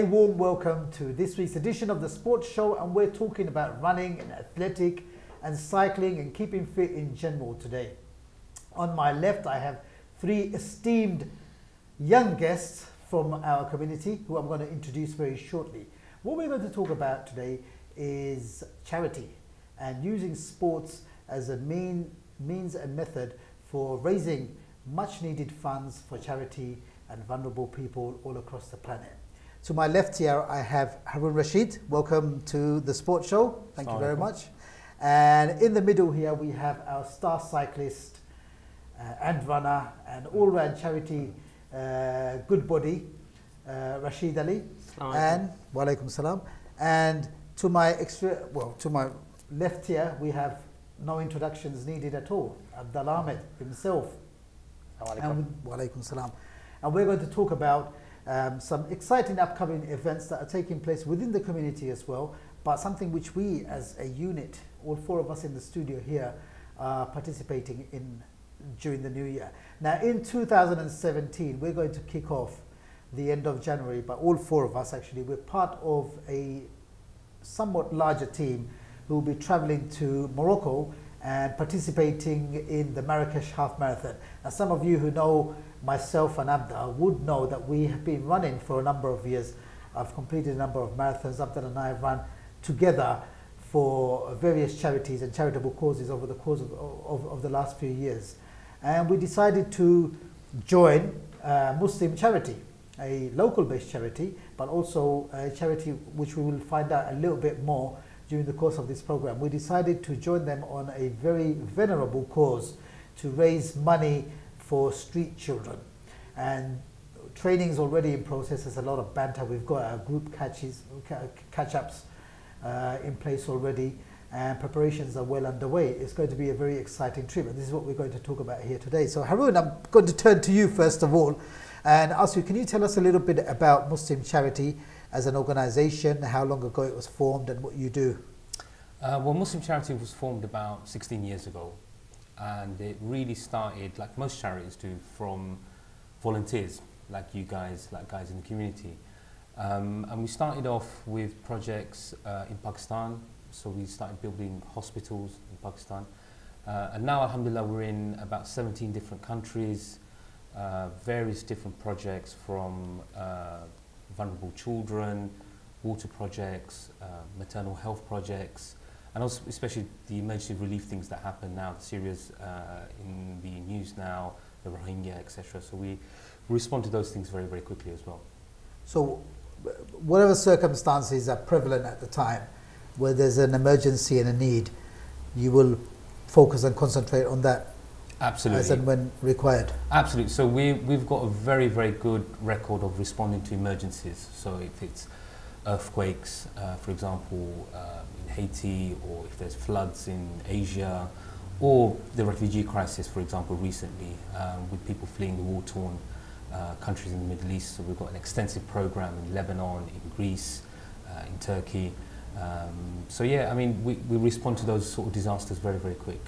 A warm welcome to this week's edition of the Sports Show, and we're talking about running and athletic and cycling and keeping fit in general today. On my left, I have three esteemed young guests from our community who I'm going to introduce very shortly. What we're going to talk about today is charity and using sports as a means and method for raising much needed funds for charity and vulnerable people all across the planet. To my left here, I have Harun Rashid. Welcome to the Sports Show. Thank you very much. And in the middle here, we have our star cyclist and runner and all-round charity good body, Rashid Ali. And wa alaikum salam. And to my left here, we have no introductions needed at all. Abdal Ahmed himself. Wa alaikum salam. And we're going to talk about some exciting upcoming events that are taking place within the community as well, but something which we as a unit, all four of us in the studio here, are participating in during the new year. Now in 2017, we're going to kick off the end of January, but all four of us actually, we're part of a somewhat larger team who will be traveling to Morocco and participating in the Marrakech Half Marathon. Now some of you who know myself and Abdal would know that we have been running for a number of years. I've completed a number of marathons. Abdal and I have run together for various charities and charitable causes over the course of the last few years. And we decided to join Muslim charity, a local-based charity, but also a charity which we will find out a little bit more during the course of this program. We decided to join them on a very venerable cause to raise money for street children. And training is already in process. There's a lot of banter. We've got our group catch-ups in place already, and preparations are well underway. It's going to be a very exciting trip, and this is what we're going to talk about here today. So Harun, I'm going to turn to you first of all and ask you, can you tell us a little bit about Muslim Charity as an organization, how long ago it was formed and what you do? Well, Muslim Charity was formed about 16 years ago, and it really started, like most charities do, from volunteers like you guys, like guys in the community. And we started off with projects in Pakistan. So we started building hospitals in Pakistan. And now, alhamdulillah, we're in about 17 different countries, various different projects from vulnerable children, water projects, maternal health projects, and also especially the emergency relief things that happen now. Syria's in the news now, the Rohingya, etc. So we respond to those things very, very quickly as well. So whatever circumstances are prevalent at the time, where there's an emergency and a need, you will focus and concentrate on that. Absolutely. As and when required. Absolutely. So we've got a very, very good record of responding to emergencies. So if it's earthquakes, for example, in Haiti, or if there's floods in Asia, or the refugee crisis, for example, recently, with people fleeing the war-torn countries in the Middle East. So we've got an extensive program in Lebanon, in Greece, in Turkey. So yeah, I mean, we respond to those sort of disasters very, very quick.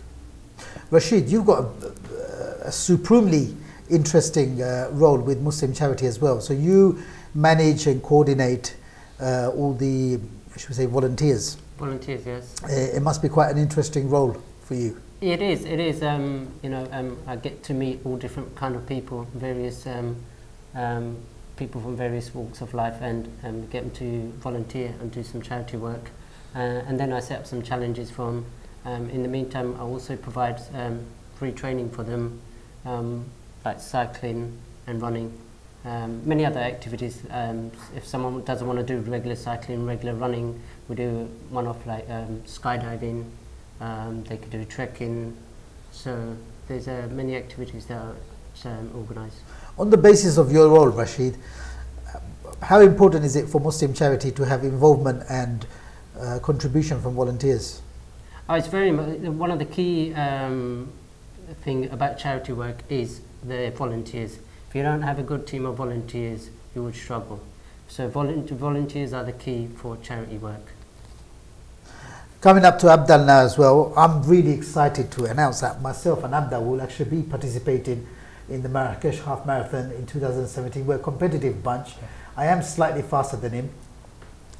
Rashid, you've got a supremely interesting role with Muslim Charity as well. So you manage and coordinate all the, should we say, volunteers? Volunteers, yes. It must be quite an interesting role for you. It is. It is. You know, I get to meet all different kind of people, various people from various walks of life, and get them to volunteer and do some charity work. And then I set up some challenges for them. In the meantime, I also provide free training for them, like cycling and running. Many other activities. If someone doesn't want to do regular cycling, regular running, we do one-off like skydiving. They could do trekking. So there's many activities that are organised. On the basis of your role, Rashid, how important is it for Muslim Charity to have involvement and contribution from volunteers? It's very one of the key thing about charity work is the volunteers. If you don't have a good team of volunteers, you would struggle. So volunteers are the key for charity work. Coming up to Abdal now as well, I'm really excited to announce that myself and Abdal will actually be participating in the Marrakech Half Marathon in 2017. We're a competitive bunch. I am slightly faster than him,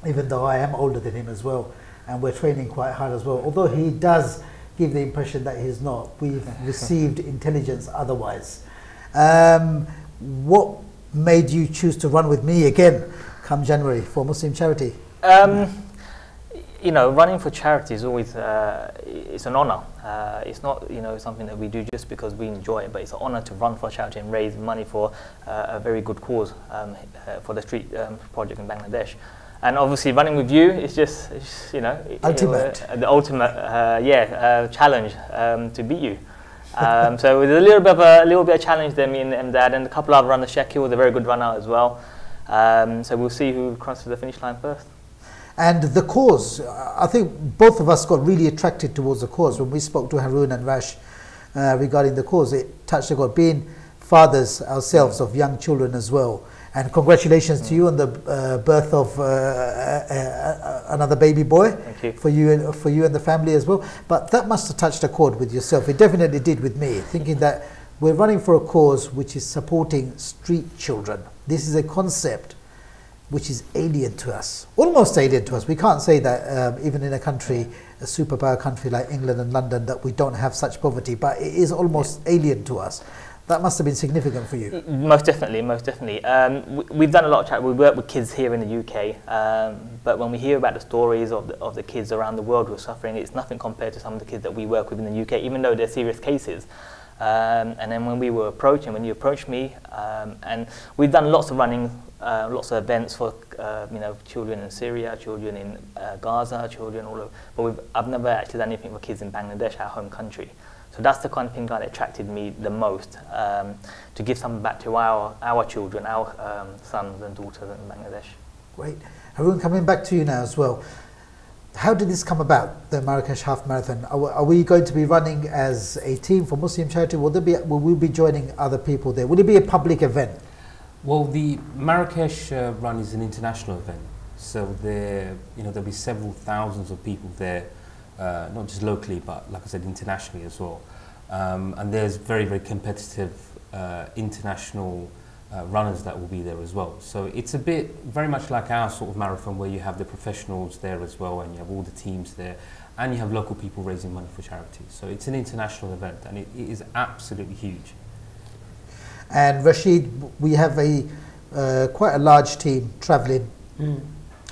even though I am older than him as well, and we're training quite hard as well. Although he does give the impression that he's not, we've received intelligence otherwise. What made you choose to run with me again come January for Muslim charity? You know, running for charity is always it's an honor. It's not, you know, something that we do just because we enjoy it, but it's an honor to run for charity and raise money for a very good cause, for the street project in Bangladesh. And obviously, running with you is just you know, the ultimate challenge to beat you. So it was a little bit of challenge there, me and Emdad, and a couple of runners. Shakil was a very good runner as well. So we'll see who crosses the finish line first. And the cause, I think both of us got really attracted towards the cause. When we spoke to Harun and Rash regarding the cause, it touched the God, being fathers ourselves of young children as well. And congratulations to you on the birth of another baby boy. Thank you. For you and the family as well. But that must have touched a chord with yourself. It definitely did with me, thinking that we're running for a cause which is supporting street children. This is a concept which is alien to us, almost alien to us. We can't say that even in a country, a superpower country like England and London, that we don't have such poverty, but it is almost alien to us. That must have been significant for you. Most definitely, most definitely. We've done a lot of chat. We work with kids here in the UK, but when we hear about the stories of the kids around the world who are suffering, it's nothing compared to some of the kids that we work with in the UK, even though they're serious cases. And then when you approached me, and we've done lots of running, lots of events for you know, children in Syria, children in Gaza, children all over. But I've never actually done anything for kids in Bangladesh, our home country. So that's the kind of thing that attracted me the most, to give something back to our children, our sons and daughters in Bangladesh. Great. Harun, coming back to you now as well. How did this come about, the Marrakech Half Marathon? Are we going to be running as a team for Muslim charity? Will we be joining other people there? Will it be a public event? Well, the Marrakech run is an international event, so there'll be several thousands of people there, not just locally, but like I said, internationally as well. And there's very, very competitive international runners that will be there as well. So it's a bit very much like our sort of marathon, where you have the professionals there as well, and you have all the teams there, and you have local people raising money for charity. So it's an international event, and it is absolutely huge. And Rashid, we have quite a large team travelling,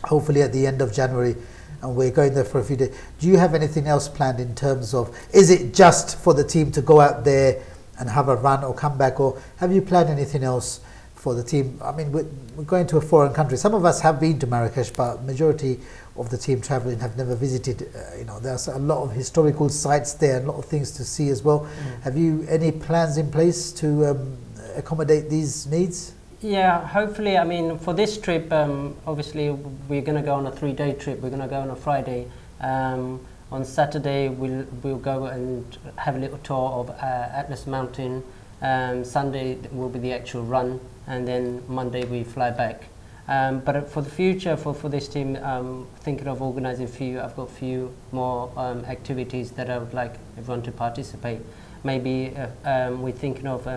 hopefully at the end of January, and we're going there for a few days. Do you have anything else planned in terms of, is it just for the team to go out there and have a run or come back, or have you planned anything else for the team? I mean, we're going to a foreign country. Some of us have been to Marrakech, but majority of the team travelling have never visited. You know, there's a lot of historical sites there and a lot of things to see as well. Have you any plans in place to accommodate these needs? Yeah, hopefully. I mean, for this trip, obviously we're going to go on a 3-day trip. We're going to go on a Friday. On Saturday, we'll go and have a little tour of Atlas Mountain. Sunday will be the actual run, and then Monday we fly back. But for the future, for this team, thinking of organising I've got a few more activities that I would like everyone to participate. Maybe we're thinking of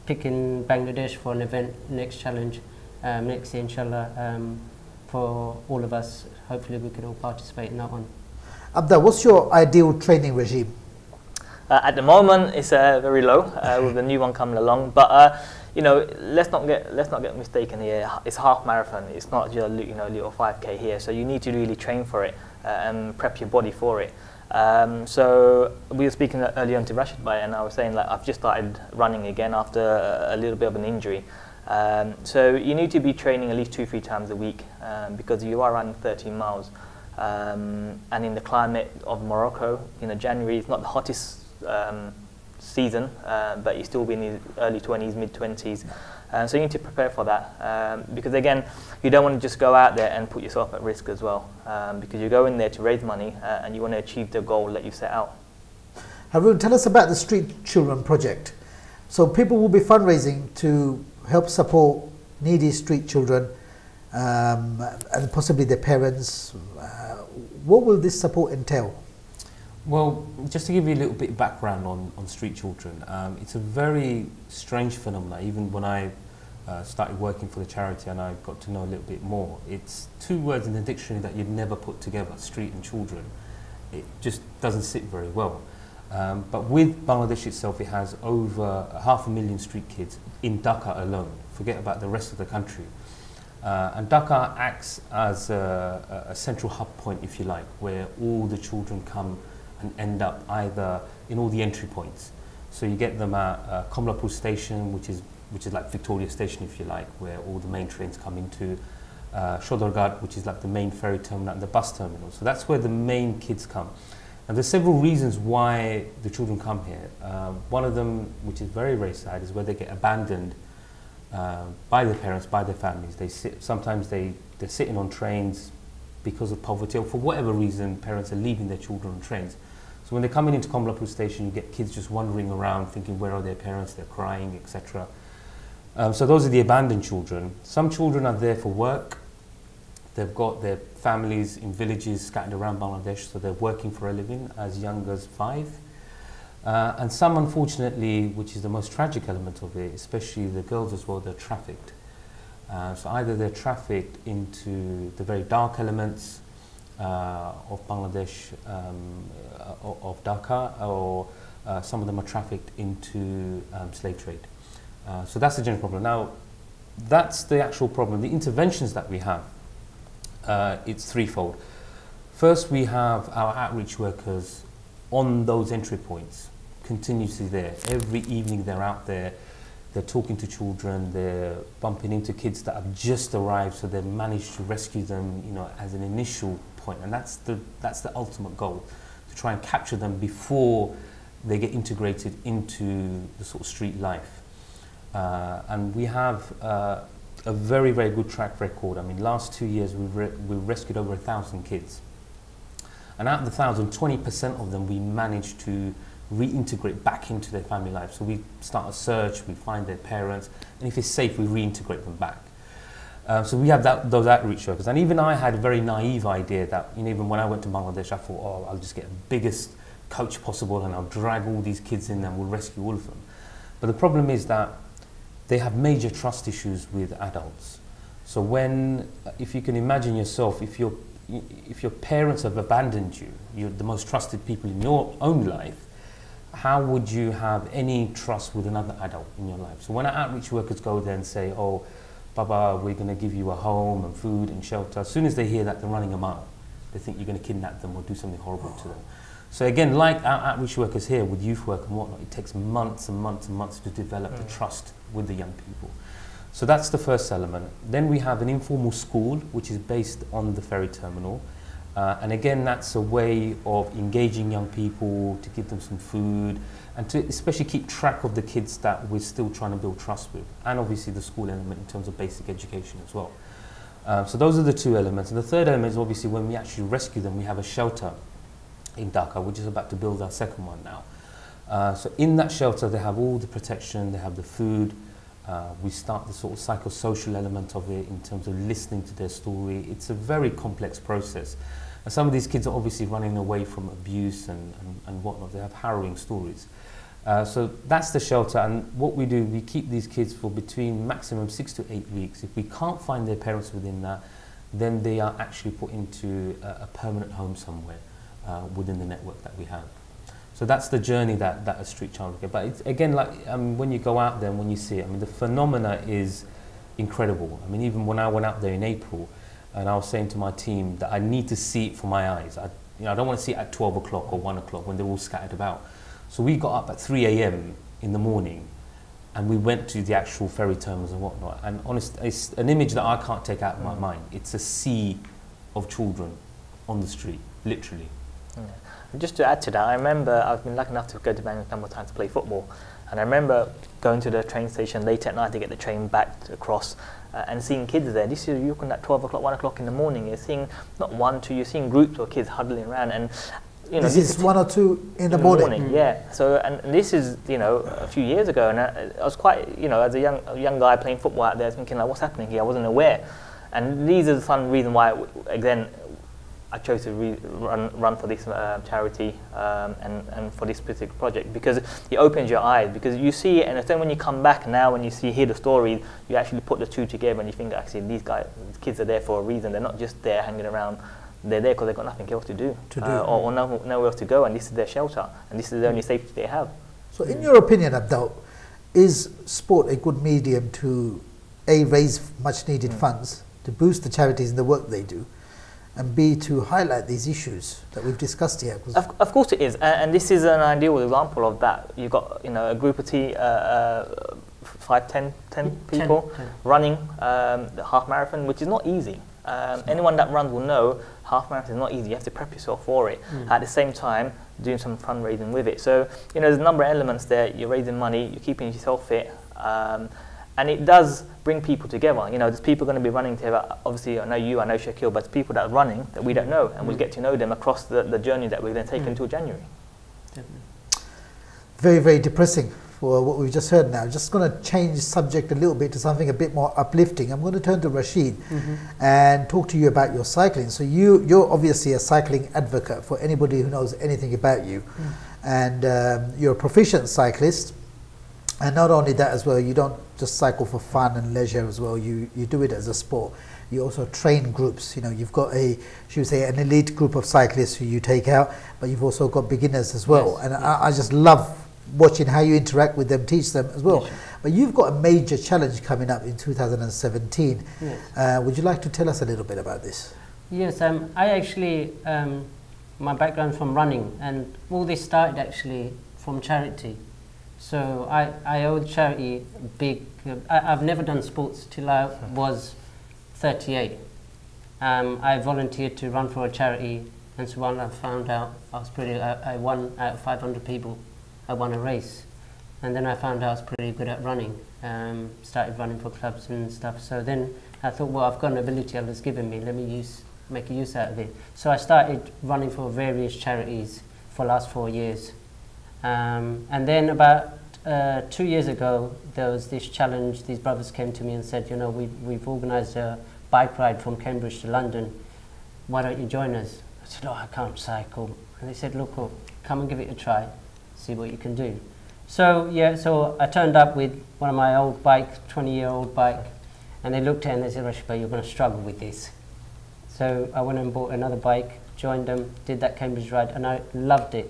picking Bangladesh for an event, next challenge, next year, inshallah, for all of us. Hopefully we can all participate in that one. Abdal, what's your ideal training regime? At the moment, it's very low with the new one coming along. But you know, let's not get mistaken here. It's a half marathon. It's not just little 5K here. So you need to really train for it and prep your body for it. So we were speaking earlier on to Rashid, and I was saying, like, I've just started running again after a little bit of an injury. So you need to be training at least 2-3 times a week because you are running 13 miles. And in the climate of Morocco, January is not the hottest season, but you still be in the early 20s, mid-20s. So you need to prepare for that because, again, you don't want to just go out there and put yourself at risk as well because you go in there to raise money and you want to achieve the goal that you set out. Harun, tell us about the Street Children Project. So people will be fundraising to help support needy street children and possibly their parents. What will this support entail? Well, just to give you a little bit of background on street children, it's a very strange phenomenon. Even when I started working for the charity and I got to know a little bit more, it's two words in the dictionary that you'd never put together, street and children. It just doesn't sit very well. But with Bangladesh itself, it has over 500,000 street kids in Dhaka alone. Forget about the rest of the country. And Dhaka acts as a central hub point, if you like, where all the children come and end up either in all the entry points. So you get them at Komlapur station, which is like Victoria Station, if you like, where all the main trains come into. Shodorghat, which is like the main ferry terminal and the bus terminal. So that's where the main kids come. And there's several reasons why the children come here. One of them, which is very, very sad, is where they get abandoned by their parents, by their families. Sometimes they're sitting on trains because of poverty, or for whatever reason, parents are leaving their children on trains. So when they're coming into Komlapur station, you get kids just wandering around thinking, where are their parents? They're crying, etc. So those are the abandoned children. Some children are there for work. They've got their families in villages scattered around Bangladesh, so they're working for a living as young as 5. And some, unfortunately, which is the most tragic element of it, especially the girls as well, they're trafficked. So either they're trafficked into the very dark elements of Bangladesh, of Dhaka, or some of them are trafficked into slave trade. So that's the general problem. Now, that's the actual problem. The interventions that we have, it's threefold. First, we have our outreach workers on those entry points, continuously there. Every evening they're out there, they're talking to children, they're bumping into kids that have just arrived, so they've managed to rescue them, you know, as an initial point. And that's the ultimate goal, to try and capture them before they get integrated into the sort of street life. And we have a very, very good track record. I mean, last 2 years we've rescued over 1,000 kids. And out of the 1,000, 20% of them we managed to reintegrate back into their family life. So we start a search, we find their parents, and if it's safe, we reintegrate them back. So we have those outreach workers. And even I had a very naive idea that, you know, even when I went to Bangladesh, I thought, oh, I'll just get the biggest coach possible and I'll drag all these kids in and we'll rescue all of them. But the problem is that they have major trust issues with adults. So if you can imagine yourself, if your parents have abandoned you, you're the most trusted people in your own life, how would you have any trust with another adult in your life? So when our outreach workers go there and say, oh, Baba, we're going to give you a home and food and shelter, as soon as they hear that, they're running a mile. They think you're going to kidnap them or do something horrible to them. So again, like our outreach workers here with youth work and whatnot, it takes months and months and months to develop the trust with the young people. So that's the first element. Then we have an informal school, which is based on the ferry terminal. And again, that's a way of engaging young people, to give them some food, and to especially keep track of the kids that we're still trying to build trust with. And obviously the school element in terms of basic education as well. So those are the two elements. And the third element is obviously when we actually rescue them, we have a shelter in Dhaka, which is about to build our second one now. So in that shelter, they have all the protection, they have the food. We start the sort of psychosocial element of it in terms of listening to their story. It's a very complex process. And some of these kids are obviously running away from abuse and whatnot. They have harrowing stories. So that's the shelter. And what we do, we keep these kids for between maximum 6 to 8 weeks. If we can't find their parents within that, then they are actually put into a permanent home somewhere within the network that we have. So that's the journey that a street child will get. But it's, again, like when you go out there and when you see it, I mean, the phenomena is incredible. I mean, even when I went out there in April, and I was saying to my team that I need to see it for my eyes. I don't want to see it at 12 o'clock or 1 o'clock when they're all scattered about. So we got up at 3 a.m. in the morning, and we went to the actual ferry terminals and whatnot. And honestly, it's an image that I can't take out of my mind. It's a sea of children on the street, literally. Yeah. Just to add to that, I remember I've been lucky enough to go to Bangla a number of times to play football, and I remember going to the train station late at night to get the train back across and seeing kids there. This is, you're looking at 12 o'clock, 1 o'clock in the morning, you're seeing not 1, 2, you're seeing groups of kids huddling around, and you know, this is 1 or 2 in the morning. Yeah. So, and this is, you know, a few years ago, and I was quite, you know, as a young guy playing football out there, thinking like, what's happening here? I wasn't aware, and these are some reason why, again, I chose to run for this charity and for this specific project, because it opens your eyes, because you see it, and then when you come back now, when you hear the story, you actually put the two together and you think, actually, these kids are there for a reason. They're not just there hanging around. They're there because they've got nothing else to do, or nowhere else to go, and this is their shelter, and this is the only safety they have. So in your opinion, Abdal, is sport a good medium to A, raise much needed funds, to boost the charities in the work they do, and B, to highlight these issues that we've discussed here? Of course it is, and this is an ideal example of that. You've got, you know, a group of 10 people running the half marathon, which is not easy. Anyone that runs will know half marathon is not easy. You have to prep yourself for it. At the same time, doing some fundraising with it. So, you know, there's a number of elements there. You're raising money, you're keeping yourself fit, and it does bring people together. You know, there's people going to be running together. Obviously, I know you, I know Shakil, but it's people that are running that we don't know, and we'll get to know them across the journey that we're going to take until January. Definitely. Very, very depressing for what we've just heard now. Just going to change the subject a little bit to something a bit more uplifting. I'm going to turn to Rashid and talk to you about your cycling. So you're obviously a cycling advocate for anybody who knows anything about you. And you're a proficient cyclist. And not only that as well, you don't just cycle for fun and leisure as well, you do it as a sport. You also train groups. You know, you've got should we say, an elite group of cyclists who you take out, but you've also got beginners as well. Yes, and I just love watching how you interact with them, teach them as well. Yes. But you've got a major challenge coming up in 2017. Yes. Would you like to tell us a little bit about this? Yes, I actually, my background from running, and all this started actually from charity. So I owe charity big, I've never done sports till I was 38. I volunteered to run for a charity, and so when I found out I won out of 500 people, I won a race. And then I found out I was pretty good at running, started running for clubs and stuff. So then I thought, well, I've got an ability Allah's given me, let me make a use out of it. So I started running for various charities for the last 4 years. And then about 2 years ago, there was this challenge. These brothers came to me and said, you know, we've organised a bike ride from Cambridge to London. Why don't you join us? I said, oh, I can't cycle. And they said, look, come and give it a try, see what you can do. So yeah, so I turned up with one of my old bikes, 20-year-old bike, and they looked at it and they said, Rashid, you're going to struggle with this. So I went and bought another bike, joined them, did that Cambridge ride, and I loved it.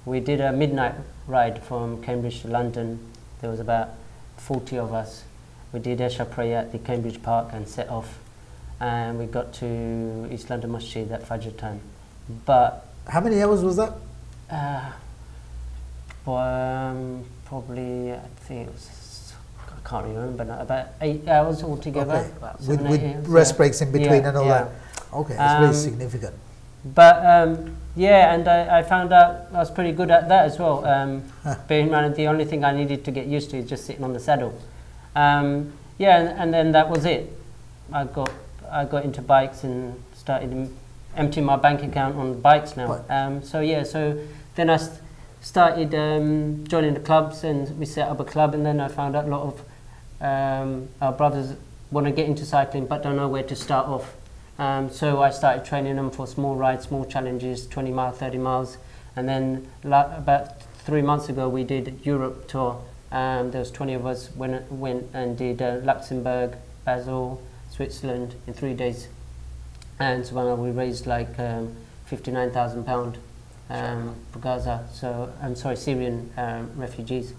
We did a midnight ride from Cambridge to London. There was about 40 of us. We did Isha prayer at the Cambridge Park and set off. And we got to East London Masjid at Fajr time. But how many hours was that? Probably, I think it was, I can't remember now, about 8 hours altogether. Okay. With rest breaks in between and all that. Okay, that's very significant. But yeah, and I found out I was pretty good at that as well. Bearing in mind, the only thing I needed to get used to is just sitting on the saddle. Yeah, and then that was it. I got into bikes and started emptying my bank account on bikes now. So yeah, so then I started joining the clubs, and we set up a club, and then I found out a lot of our brothers want to get into cycling but don't know where to start off. So I started training them for small rides, small challenges, 20 miles, 30 miles. And then about 3 months ago, we did Europe tour. There was 20 of us went and did Luxembourg, Basel, Switzerland in 3 days. And so we raised like £59,000 for Gaza. So I'm sorry, Syrian refugees.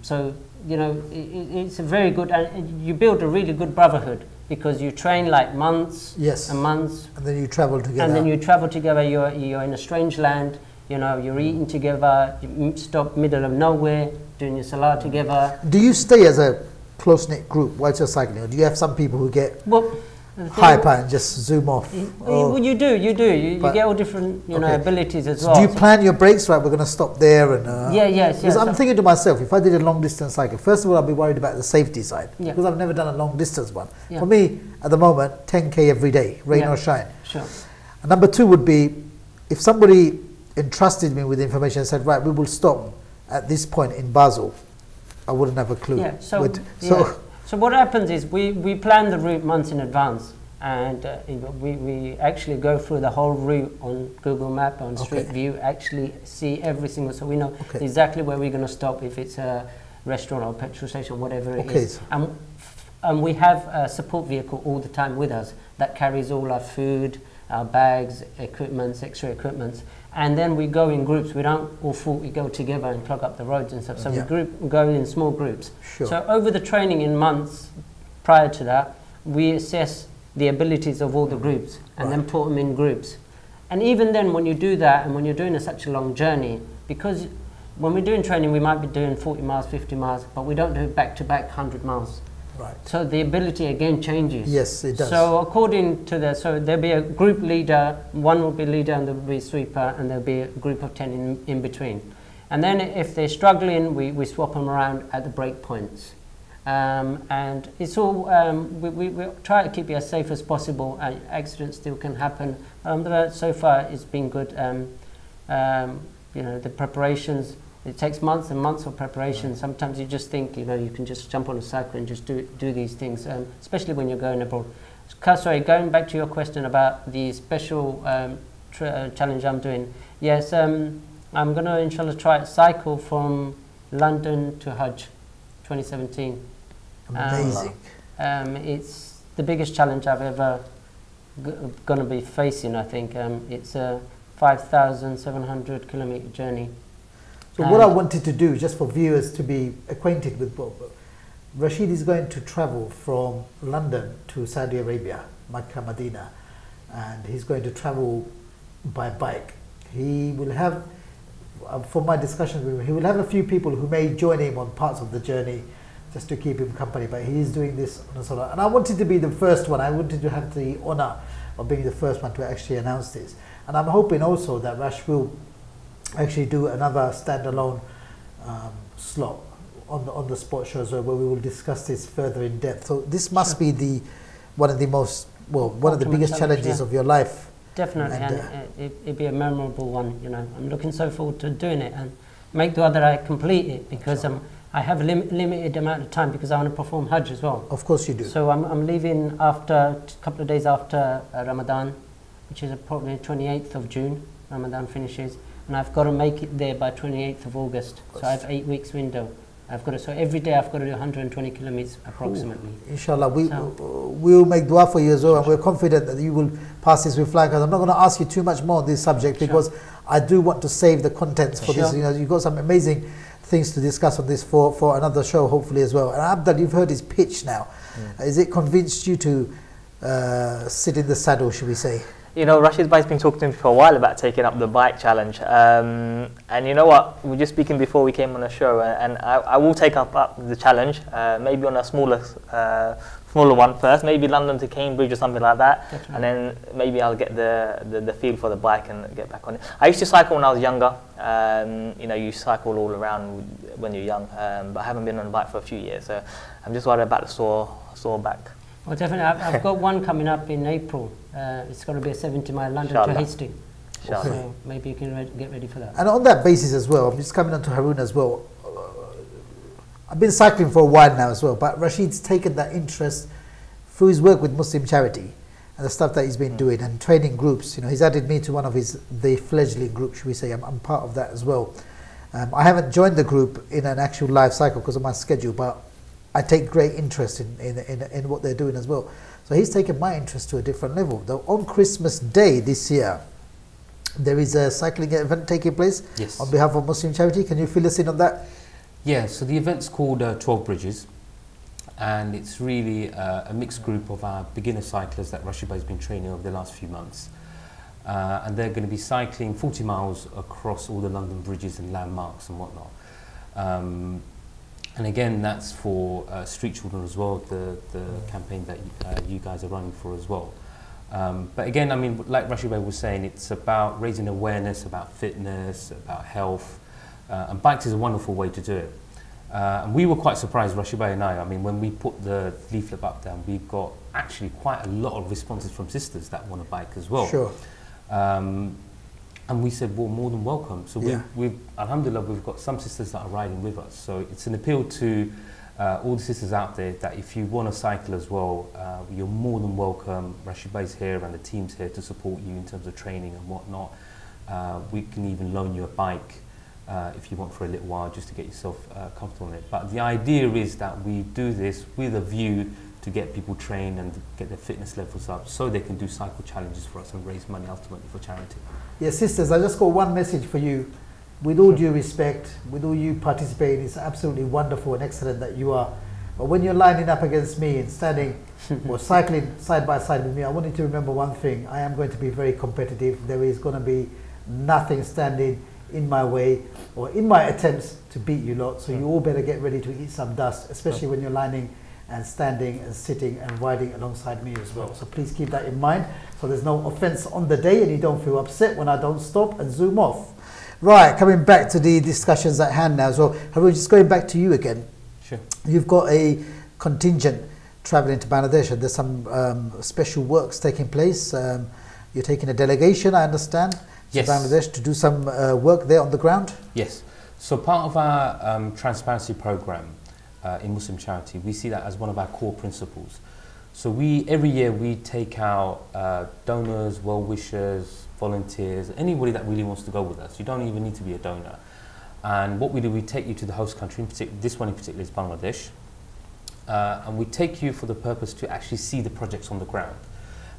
So you know, it's a very good, and you build a really good brotherhood, because you train like months and months. And then you travel together. And then you travel together, you're in a strange land, you know, you're eating together, you stop middle of nowhere, doing your salah together. Do you stay as a close-knit group whilst you're cycling, or do you have some people who get hyper and just zoom off? Well, you do. You get all different, you know, abilities as well. Do you plan your breaks, right, we're going to stop there? And yes. Because I'm thinking to myself, if I did a long-distance cycle, first of all, I'd be worried about the safety side, because I've never done a long-distance one. For me, at the moment, 10K every day, rain or shine. Sure. And number two would be, if somebody entrusted me with information and said, right, we will stop at this point in Basel, I wouldn't have a clue. So what happens is we plan the route months in advance. and we actually go through the whole route on Google Map, on Street View, actually see every single, so we know exactly where we're going to stop, if it's a restaurant or petrol station, whatever it is. And we have a support vehicle all the time with us that carries all our food, our bags, equipments, extra equipments, and then we go in groups. We don't all 40 go together and clog up the roads and stuff, so we go in small groups. So over the training in months prior to that, we assess the abilities of all the groups and then put them in groups. And even then, when you do that, and when you're doing such a long journey, because when we're doing training, we might be doing 40 miles, 50 miles, but we don't do it back-to-back 100 miles. Right. So the ability again changes. Yes, it does. So according to that, so there'll be a group leader, one will be leader and there'll be a sweeper, and there'll be a group of 10 in between. And then if they're struggling, we swap them around at the break points. And it's all, we try to keep it as safe as possible. Accidents still can happen. But so far it's been good. You know, the preparations, it takes months and months of preparation. Sometimes you just think, you know, you can just jump on a cycle and just do these things, especially when you're going abroad. Sorry, going back to your question about the special challenge I'm doing. Yes, I'm going to, inshallah, try to cycle from London to Hajj 2017. Amazing. It's the biggest challenge I've ever going to be facing, I think. It's a 5,700 kilometer journey. So what I wanted to do, just for viewers to be acquainted with Bob, Rashid is going to travel from London to Saudi Arabia, Makkah, Medina, and he's going to travel by bike. He will have, from my discussions with him, he will have a few people who may join him on parts of the journey just to keep him company, but he is doing this on a solo. And I wanted to be the first one. I wanted to have the honor of being the first one to actually announce this. And I'm hoping also that Rash will actually do another standalone slot on the sports show as well, where we will discuss this further in depth. So this must be one of the most, one of the biggest challenges of your life. Definitely, and it'd be a memorable one. You know, I'm looking so forward to doing it, and make dua that I complete it, because I have a limited amount of time, because I want to perform Hajj as well. Of course you do. So I'm leaving after a couple of days after Ramadan, which is probably 28th of June. Ramadan finishes, and I've got to make it there by 28th of August. So I have 8 weeks window. I've got to, so every day I've got to do 120 kilometers approximately. Ooh, inshallah, we'll make dua for you as well, and we're confident that you will pass this with flying colours. I'm not going to ask you too much more on this subject, because I do want to save the contents for this. You know, you've got some amazing things to discuss on this for another show, hopefully, as well. And Abdal, you've heard his pitch now. Is it convinced you to sit in the saddle, should we say? You know, Rashid's been talking to me for a while about taking up the bike challenge, and you know what, we were just speaking before we came on the show, and I will take up the challenge, maybe on a smaller one first, maybe London to Cambridge or something like that. Definitely. And then maybe I'll get the feel for the bike and get back on it. I used to cycle when I was younger. You know, you cycle all around when you're young, but I haven't been on a bike for a few years, so I'm just worried about the sore back. Well, definitely. I've got one coming up in April. It's going to be a 70-mile London to Hastings. So maybe you can get ready for that. And on that basis as well, I'm just coming on to Harun as well. I've been cycling for a while now as well, but Rashid's taken that interest through his work with Muslim Charity and the stuff that he's been doing, and training groups. You know, he's added me to one of the fledgling group, should we say. I'm part of that as well. I haven't joined the group in an actual live cycle because of my schedule, but I take great interest in what they're doing as well. So he's taken my interest to a different level. Though on Christmas Day this year, there is a cycling event taking place on behalf of Muslim Charity. Can you fill us in on that? Yeah, so the event's called 12 Bridges, and it's really a mixed group of our beginner cyclists that Rashid has been training over the last few months. And they're going to be cycling 40 miles across all the London bridges and landmarks and whatnot. And again, that's for street children as well, the campaign that you guys are running for as well. But again, I mean, like Rashid was saying, it's about raising awareness about fitness, about health, and bikes is a wonderful way to do it. And we were quite surprised, Rashid and I mean, when we put the leaflet up there, we've got actually quite a lot of responses from sisters that want a bike as well. Sure. And we said, well, more than welcome. So we've alhamdulillah, we've got some sisters that are riding with us. So it's an appeal to all the sisters out there, that if you want to cycle as well, you're more than welcome. Rashid is here and the team's here to support you in terms of training and whatnot. We can even loan you a bike if you want for a little while, just to get yourself comfortable in it. But the idea is that we do this with a view to get people trained and get their fitness levels up so they can do cycle challenges for us and raise money ultimately for charity. Yes, sisters, I just got one message for you. With all due respect, with all you participating, it's absolutely wonderful and excellent that you are. But when you're lining up against me and standing or cycling side by side with me, I want you to remember one thing. I am going to be very competitive. There is going to be nothing standing in my way or in my attempts to beat you lot. So you all better get ready to eat some dust, especially when you're lining and standing and sitting and riding alongside me as well. So please keep that in mind, so there's no offense on the day and you don't feel upset when I don't stop and zoom off. Right, coming back to the discussions at hand now. So Harun, just going back to you again. Sure. You've got a contingent traveling to Bangladesh and there's some special works taking place. You're taking a delegation, I understand, to Bangladesh to do some work there on the ground? Yes. So part of our transparency program in Muslim charity, we see that as one of our core principles. So every year we take out donors, well-wishers, volunteers, anybody that really wants to go with us. You don't even need to be a donor. And what we do, we take you to the host country, this one in particular is Bangladesh, and we take you for the purpose to actually see the projects on the ground,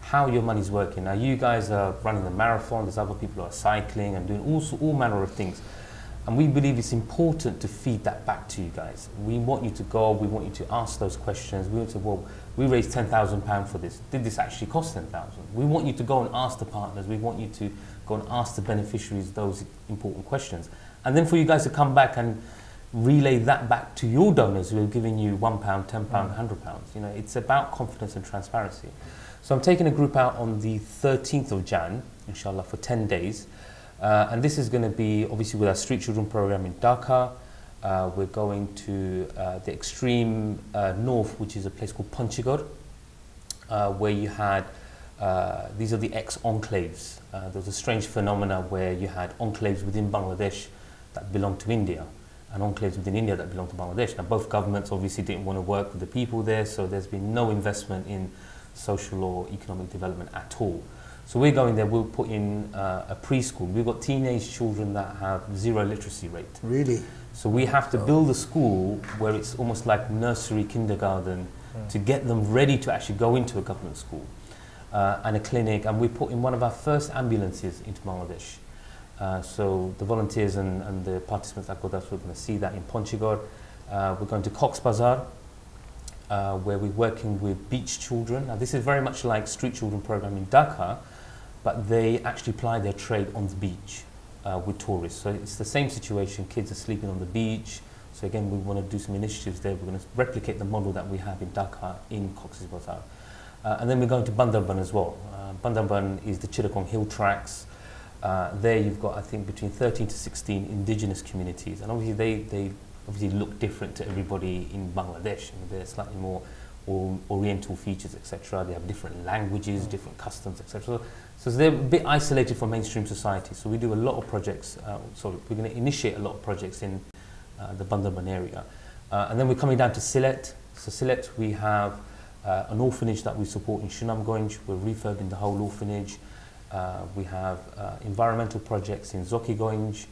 how your money's working. Now you guys are running the marathon, there's other people who are cycling and doing all manner of things. And we believe it's important to feed that back to you guys. We want you to go, we want you to ask those questions. We want to, well, we raised £10,000 for this. Did this actually cost 10,000? We want you to go and ask the partners. We want you to go and ask the beneficiaries those important questions. And then for you guys to come back and relay that back to your donors who are giving you £1, £10, £100. You know, it's about confidence and transparency. So I'm taking a group out on the 13th of Jan, inshallah, for 10 days. And this is going to be obviously with our Street Children program in Dhaka. We're going to the extreme north, which is a place called Panchgod, where you had, these are the ex-enclaves. There was a strange phenomena where you had enclaves within Bangladesh that belonged to India, and enclaves within India that belonged to Bangladesh. Now both governments obviously didn't want to work with the people there, so there's been no investment in social or economic development at all. So we're going there, we'll put in a preschool. We've got teenage children that have 0 literacy rate. Really? So we have to build a school where it's almost like nursery, kindergarten, to get them ready to actually go into a government school and a clinic. And we put in one of our first ambulances into Bangladesh. So the volunteers and the participants that go there, we're going to see that in Panchgod. We're going to Cox's Bazar, where we're working with beach children. Now this is very much like Street Children program in Dhaka, but they actually ply their trade on the beach with tourists. So it's the same situation, kids are sleeping on the beach. So again, we want to do some initiatives there. We're going to replicate the model that we have in Dhaka in Cox's Bazar. And then we're going to Bandarban as well. Bandarban is the Chittagong Hill Tracks. There you've got, I think, between 13 to 16 indigenous communities. And obviously they obviously look different to everybody in Bangladesh. They're slightly more oriental features, etc. They have different languages, different customs, etc. So they're a bit isolated from mainstream society. So we do a lot of projects. So we're going to initiate a lot of projects in the Bandarban area. And then we're coming down to Sylhet. So Sylhet, we have an orphanage that we support in Sunamganj. We're refurbing the whole orphanage. We have environmental projects in Zokiganj,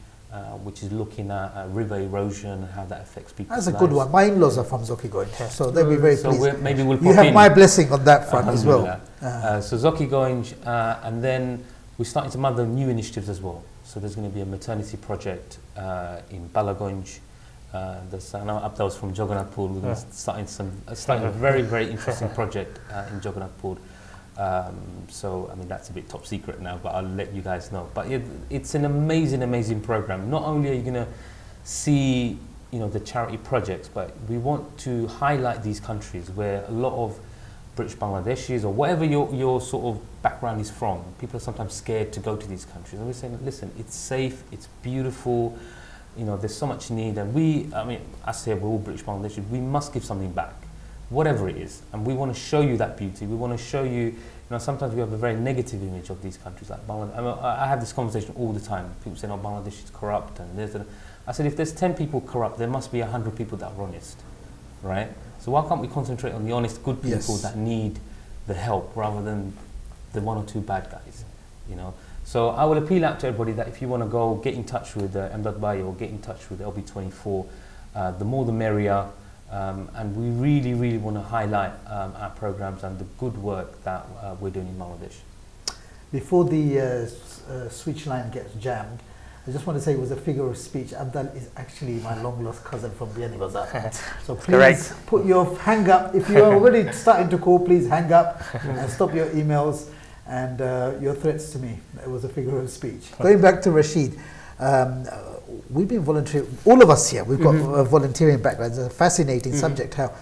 which is looking at river erosion and how that affects people's lives. That's a good one. My in-laws are from Zokiganj, so they'll be very pleased. Maybe we'll you have my blessing on that front as well. So Zokiganj, and then we're starting some other new initiatives as well. So there's going to be a maternity project in Balaganj. I know Abdal's from Jagannathpur. We're going to start a very, very interesting project in Jagannathpur. So I mean that's a bit top secret now, but I'll let you guys know. But it's an amazing, amazing program. Not only are you going to see, you know, the charity projects, but we want to highlight these countries where a lot of British Bangladeshis or whatever your sort of background is from, people are sometimes scared to go to these countries. And we're saying, listen, it's safe, it's beautiful. You know, there's so much need, and I say we're all British Bangladeshis. We must give something back, whatever it is, and we want to show you that beauty. We want to show you, you know, sometimes we have a very negative image of these countries like Bangladesh. I have this conversation all the time. People say, "Oh, Bangladesh is corrupt," and I said, if there's 10 people corrupt, there must be 100 people that are honest. right? So why can't we concentrate on the honest, good people Yes. that need the help rather than the one or two bad guys, you know? So I will appeal out to everybody that if you want to go get in touch with Emdad Bayo or get in touch with LB24, the more the merrier. And we really, really want to highlight our programs and the good work that we're doing in Bangladesh. Before the switch line gets jammed, I just want to say it was a figure of speech. Abdal is actually my long lost cousin from Biani Bazaar. So please put your hang up. If you're already starting to call, please hang up and stop your emails and your threats to me. It was a figure of speech. Going back to Rashid, we've been volunteering, all of us here, we've got volunteering backgrounds. It's a fascinating subject. How,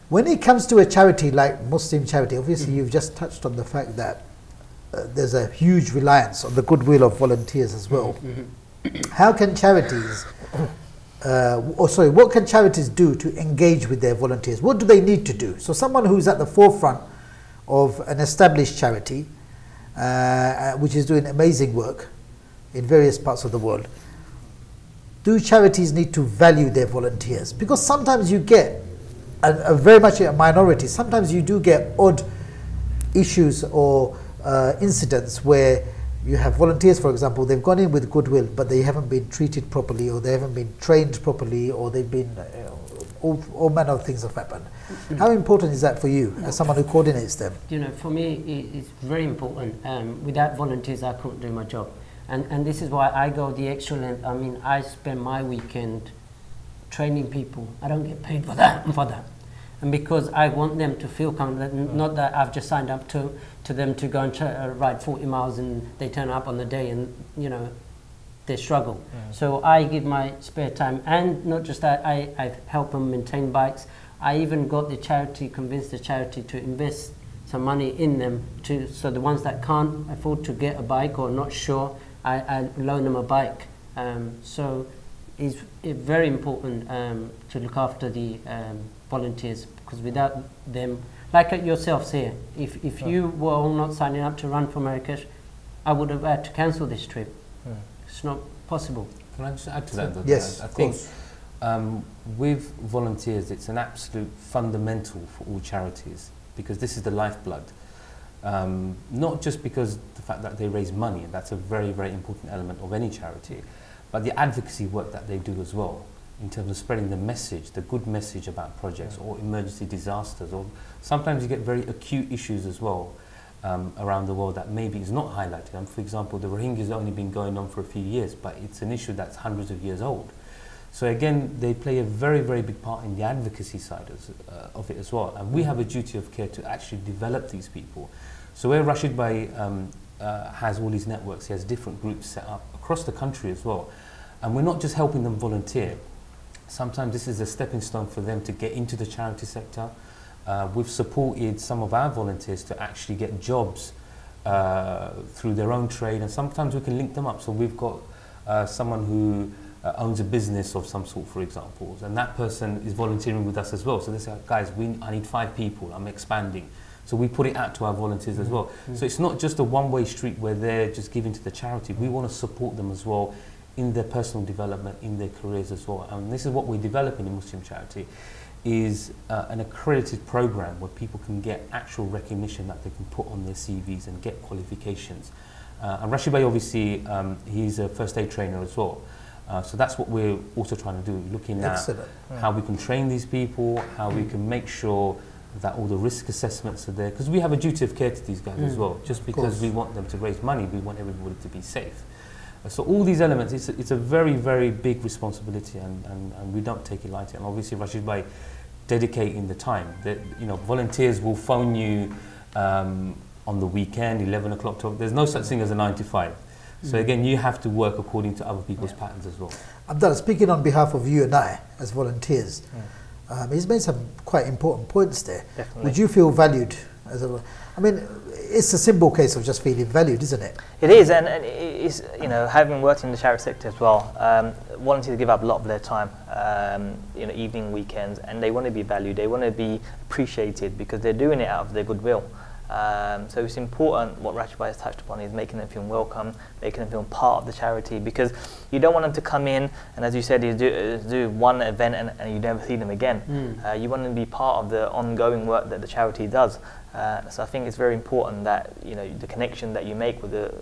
when it comes to a charity like Muslim charity, obviously you've just touched on the fact that there's a huge reliance on the goodwill of volunteers as well. How can charities, what can charities do to engage with their volunteers? What do they need to do? So someone who's at the forefront of an established charity, which is doing amazing work in various parts of the world, do charities need to value their volunteers? Because sometimes you get, very much a minority, sometimes you do get odd issues or incidents where you have volunteers, for example, they've gone in with goodwill, but they haven't been treated properly, or they haven't been trained properly, or they've been, all manner of things have happened. How important is that for you, as someone who coordinates them? You know, for me, it's very important. Without volunteers, I couldn't do my job. And this is why I go the extra length. I mean, I spend my weekend training people. I don't get paid for that. And because I want them to feel confident, not that I've just signed up to them to go and ride 40 miles and they turn up on the day and, you know, they struggle. So I give my spare time, and not just that, I help them maintain bikes. I even got the charity, convinced the charity to invest some money in them, so the ones that can't afford to get a bike or not sure, I loan them a bike. So it's very important to look after the volunteers, because without them, like yourselves here, if you were all not signing up to run for Marrakech, I would have had to cancel this trip. It's not possible. Can I just add to that? Yes, I think with volunteers, it's an absolute fundamental for all charities, because this is the lifeblood. Not just because the fact that they raise money, and that's a very, very important element of any charity, but the advocacy work that they do as well, in terms of spreading the message, the good message about projects or emergency disasters, or sometimes you get very acute issues as well around the world that maybe is not highlighted. And for example, the Rohingya has only been going on for a few years, but it's an issue that's hundreds of years old. So again, they play a very, very big part in the advocacy side of it as well. And we have a duty of care to actually develop these people. So where Rashid Bhai has all these networks, he has different groups set up across the country as well. And we're not just helping them volunteer. Sometimes this is a stepping stone for them to get into the charity sector. We've supported some of our volunteers to actually get jobs through their own trade, and sometimes we can link them up. So we've got someone who owns a business of some sort, for example, and that person is volunteering with us as well. So they say, guys, I need 5 people, I'm expanding. So we put it out to our volunteers as well. So it's not just a one-way street where they're just giving to the charity. We want to support them as well in their personal development, in their careers as well. And this is what we're developing in Muslim Charity, is an accredited program where people can get actual recognition that they can put on their CVs and get qualifications. And Rashid Bhai, obviously, he's a first aid trainer as well. So that's what we're also trying to do, looking at how we can train these people, how we can make sure that all the risk assessments are there, because we have a duty of care to these guys as well. Just because we want them to raise money, we want everybody to be safe. So all these elements, it's a very, very big responsibility, and we don't take it lightly. And obviously Rashid Bhai dedicating the time. That, you know, volunteers will phone you on the weekend, 11 o'clock, 12. There's no such thing as a 9 to 5. So again, you have to work according to other people's patterns as well. Abdal, speaking on behalf of you and I as volunteers, he's made some quite important points there. Definitely. Would you feel valued as a? I mean, it's a simple case of just feeling valued, isn't it? It is, and it's, you know, having worked in the charity sector as well, volunteers give up a lot of their time, you know, evening, weekends, and they want to be valued. They want to be appreciated because they're doing it out of their goodwill. So it's important, what Rashid has touched upon, is making them feel welcome, making them feel part of the charity, because you don't want them to come in and, as you said, you do one event and you never see them again. You want them to be part of the ongoing work that the charity does. So I think it's very important that, you know, the connection that you make with the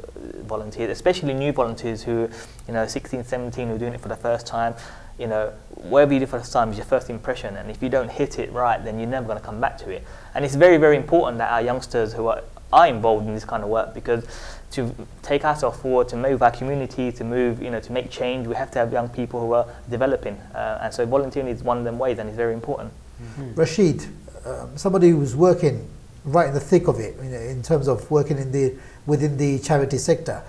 volunteers, especially new volunteers who, you know, 16, 17, who are doing it for the first time. You know, whatever you do for the first time is your first impression, and if you don't hit it right, then you're never going to come back to it. And it's very, very important that our youngsters who are involved in this kind of work, because to take ourselves forward, to move our community, to move, you know, to make change, we have to have young people who are developing. And so volunteering is one of them ways, and it's very important. Rashid, somebody who's working right in the thick of it, in terms of working within the charity sector,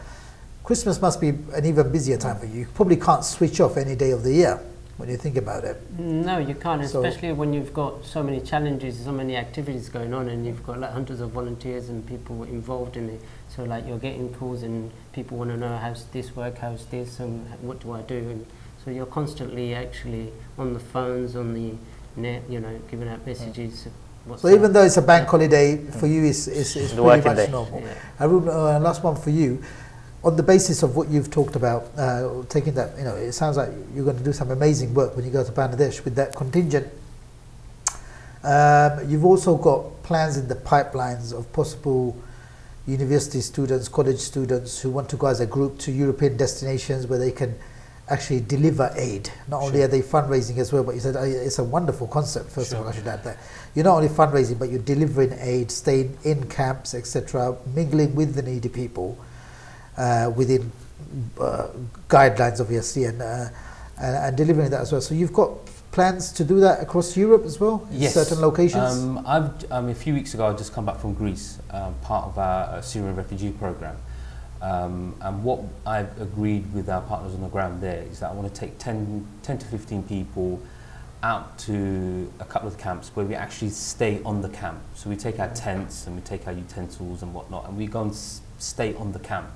Christmas must be an even busier time for you. You probably can't switch off any day of the year when you think about it. No, you can't, especially when you've got so many challenges, so many activities going on, and you've got like hundreds of volunteers and people involved in it. So like you're getting calls and people want to know, how's this work, how's this, and what do I do? And so you're constantly actually on the phones, on the net, you know, giving out messages. So even though it's a bank holiday, for you it's pretty much normal. Yeah. Harun, last one for you. On the basis of what you've talked about, taking that, you know, it sounds like you're going to do some amazing work when you go to Bangladesh with that contingent. You've also got plans in the pipelines of possible university students, college students who want to go as a group to European destinations where they can actually deliver aid. Not only are they fundraising as well, but you said it's a wonderful concept. First of all, I should add that. You're not only fundraising, but you're delivering aid, staying in camps, etc., mingling with the needy people. Within guidelines, obviously, and delivering that as well. So you've got plans to do that across Europe as well, in yes. certain locations? A few weeks ago, I just come back from Greece, part of our Syrian refugee program. And what I've agreed with our partners on the ground there is that I want to take 10 to 15 people out to a couple of camps where we actually stay on the camp. So we take our tents and we take our utensils and whatnot, and we go and stay on the camp.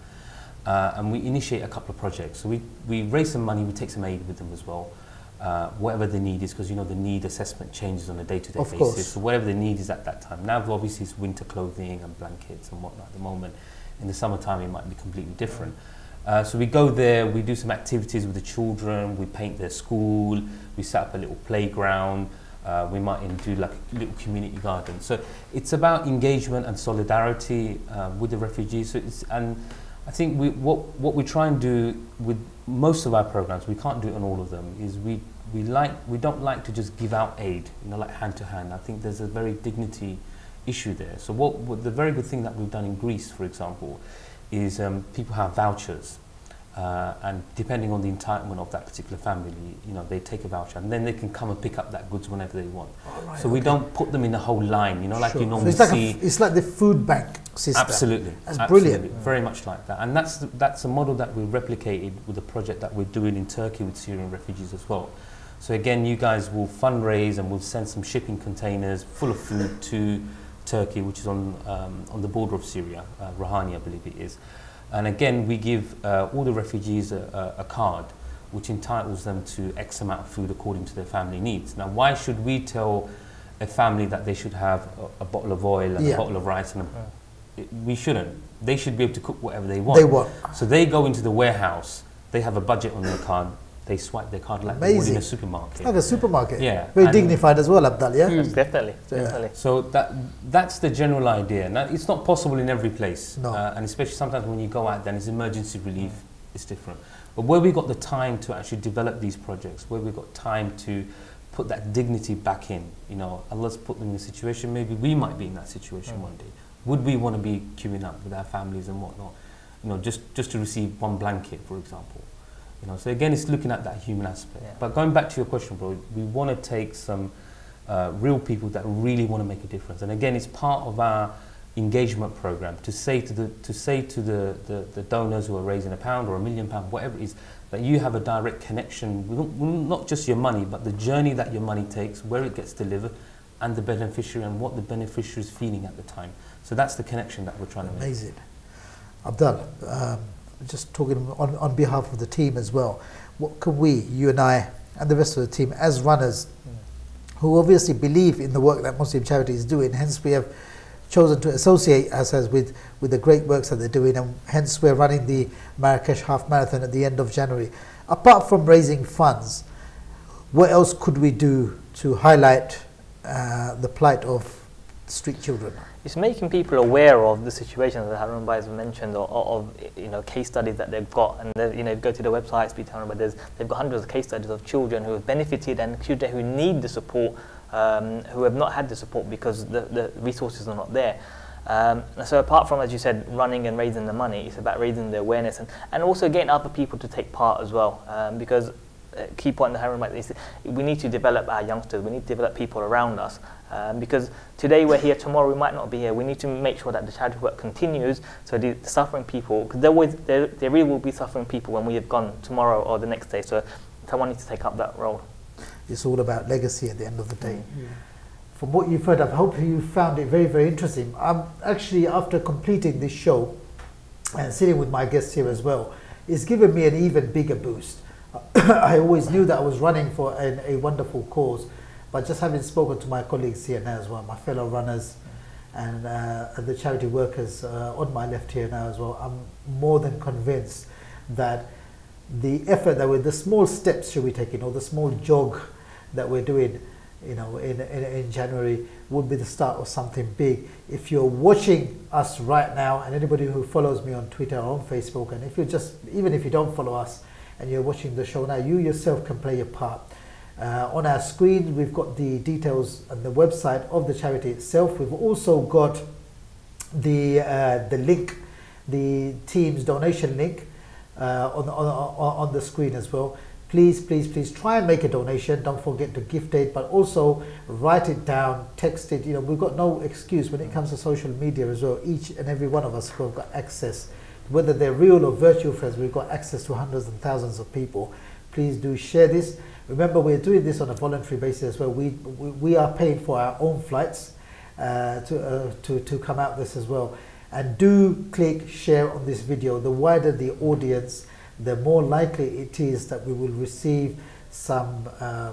And we initiate a couple of projects. So we raise some money, we take some aid with them as well. Whatever the need is, because you know the need assessment changes on a day-to-day basis. Course. So whatever the need is at that time. Now obviously it's winter clothing and blankets and whatnot at the moment. In the summertime it might be completely different. So we go there, we do some activities with the children, we paint their school, we set up a little playground, we might even do like a little community garden. So it's about engagement and solidarity with the refugees. So I think what we try and do with most of our programs, we can't do it on all of them, is we don't like to just give out aid, you know, like hand to hand. I think there's a very dignity issue there. So what the very good thing that we've done in Greece, for example, is people have vouchers, and depending on the entitlement of that particular family, you know, they take a voucher and then they can come and pick up that goods whenever they want. Right, so we don't put them in a whole line, you know, like you normally see. It's like the food bank system. Absolutely, that's absolutely, brilliant. Very much like that, and that's a model that we replicated with a project that we're doing in Turkey with Syrian refugees as well. So again, you guys will fundraise and we'll send some shipping containers full of food to Turkey, which is on the border of Syria, Rouhani, I believe it is. And again, we give all the refugees a card which entitles them to X amount of food according to their family needs. Now, why should we tell a family that they should have a bottle of oil and a bottle of rice? And we shouldn't. They should be able to cook whatever they want. So they go into the warehouse, they have a budget on their card, they swipe their card like they would in a supermarket. It's like a supermarket. Yeah. Very dignified as well, Abdal, yeah? Definitely, definitely. So that's the general idea. Now, it's not possible in every place. No. And especially sometimes when you go out, then it's emergency relief, it's different. But where we got the time to actually develop these projects, where we got time to put that dignity back in, you know, and let's put them in a situation, maybe we might be in that situation one day. Would we want to be queuing up with our families and whatnot, you know, just to receive one blanket, for example? You know, so again, it's looking at that human aspect. Yeah. But going back to your question, bro, we want to take some real people that really want to make a difference. And again, it's part of our engagement program to say to the donors who are raising £1 or £1 million, whatever it is, that you have a direct connection with not just your money, but the journey that your money takes, where it gets delivered, and the beneficiary and what the beneficiary is feeling at the time. So that's the connection that we're trying to make. Amazing. Abdal, just talking on behalf of the team as well, what can we, you and I, and the rest of the team, as runners, who obviously believe in the work that Muslim Charity is doing, hence we have chosen to associate ourselves with the great works that they're doing, and hence we're running the Marrakech Half Marathon at the end of January. Apart from raising funds, what else could we do to highlight the plight of street children? It's making people aware of the situations that Harun has mentioned, or of case studies that they've got, and go to the website, speak to Harun, but they've got hundreds of case studies of children who have benefited and children who need the support, who have not had the support because the resources are not there. So apart from, as you said, running and raising the money, it's about raising the awareness and also getting other people to take part as well, because key point that Harun is we need to develop our youngsters, we need to develop people around us, because today we're here, tomorrow we might not be here. We need to make sure that the charity work continues, so the suffering people, because there really will be suffering people when we have gone tomorrow or the next day, so someone needs to take up that role. It's all about legacy at the end of the day. From what you've heard, I hope you found it very, very interesting. I'm actually, after completing this show and sitting with my guests here as well, it's given me an even bigger boost. I always knew that I was running for a wonderful cause, but just having spoken to my colleagues here now as well, my fellow runners and the charity workers on my left here now as well, I'm more than convinced that the effort that the small steps should be taking, or the small jog that we're doing, in January, would be the start of something big. If you're watching us right now, and anybody who follows me on Twitter or on Facebook, and if you're even if you don't follow us and you're watching the show now, you yourself can play your part. On our screen, we've got the details and the website of the charity itself. We've also got the link, the team's donation link on the screen as well. Please, please, please try and make a donation. Don't forget to gift it, but also write it down, text it. We've got no excuse when it comes to social media as well. Each and every one of us who have got access, whether they're real or virtual friends, we've got access to hundreds and thousands of people. Please do share this. Remember, we're doing this on a voluntary basis as well. We are paying for our own flights to come out this as well. And do click share on this video. The wider the audience, the more likely it is that we will receive some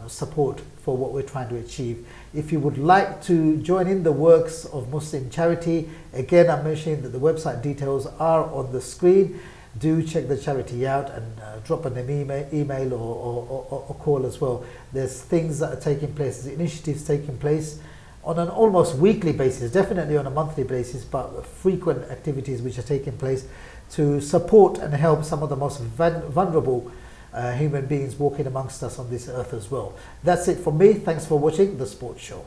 support for what we're trying to achieve. If you would like to join in the works of Muslim Charity, again, I'm mentioning that the website details are on the screen. Do check the charity out and drop an email or call as well. There's things that are taking place, there's initiatives taking place on an almost weekly basis, definitely on a monthly basis, but frequent activities which are taking place to support and help some of the most vulnerable human beings walking amongst us on this earth as well. That's it from me. Thanks for watching The Sports Show.